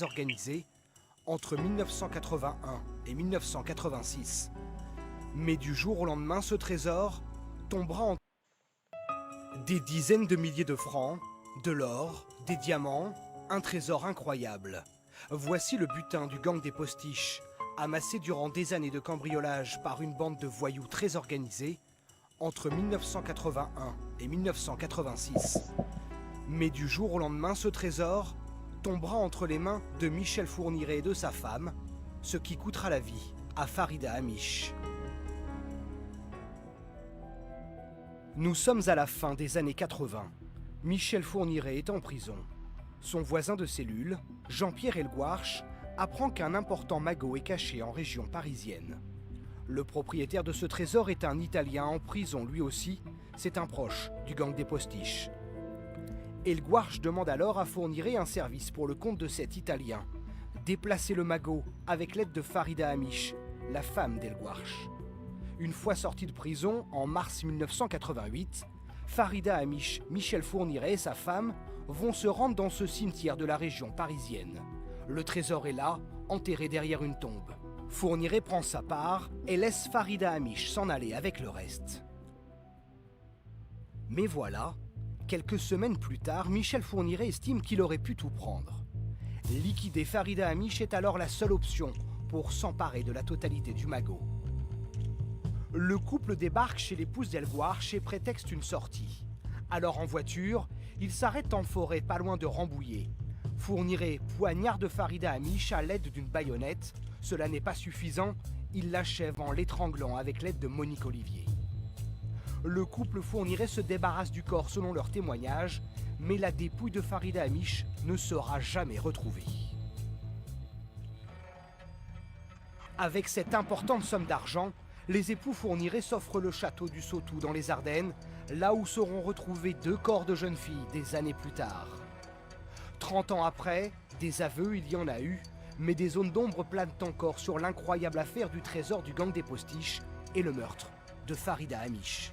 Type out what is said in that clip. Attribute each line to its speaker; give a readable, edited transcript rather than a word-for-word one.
Speaker 1: organisé entre 1981 et 1986. Mais du jour au lendemain, ce trésor tombera en des dizaines de milliers de francs, de l'or, des diamants, un trésor incroyable. Voici le butin du gang des postiches, amassé durant des années de cambriolage par une bande de voyous très organisée entre 1981 et 1986. Mais du jour au lendemain, ce trésor tombera entre les mains de Michel Fourniret et de sa femme, ce qui coûtera la vie à Farida Hamiche. Nous sommes à la fin des années 80. Michel Fourniret est en prison. Son voisin de cellule, Jean-Pierre Elgouarche, apprend qu'un important magot est caché en région parisienne. Le propriétaire de ce trésor est un Italien en prison lui aussi. C'est un proche du gang des postiches. Elgouarche demande alors à Fourniret un service pour le compte de cet Italien. Déplacer le magot avec l'aide de Farida Hamiche, la femme d'Elgouarche. Une fois sortie de prison, en mars 1988, Farida Hamiche, Michel Fourniret et sa femme vont se rendre dans ce cimetière de la région parisienne. Le trésor est là, enterré derrière une tombe. Fourniret prend sa part et laisse Farida Hamiche s'en aller avec le reste. Mais voilà, quelques semaines plus tard, Michel Fourniret estime qu'il aurait pu tout prendre. Liquider Farida Hamiche est alors la seule option pour s'emparer de la totalité du magot. Le couple débarque chez l'épouse d'Elgouarche et prétexte une sortie. Alors en voiture, ils s'arrêtent en forêt pas loin de Rambouillet. Fourniret poignarde Farida Hamiche à l'aide d'une baïonnette. Cela n'est pas suffisant, il l'achève en l'étranglant avec l'aide de Monique Olivier. Le couple Fourniret se débarrasse du corps selon leur témoignage, mais la dépouille de Farida Hamiche ne sera jamais retrouvée. Avec cette importante somme d'argent, les époux Fourniret s'offrent le château du Sautou dans les Ardennes, là où seront retrouvés 2 corps de jeunes filles des années plus tard. 30 ans après, des aveux il y en a eu, mais des zones d'ombre planent encore sur l'incroyable affaire du trésor du gang des postiches et le meurtre de Farida Hamiche.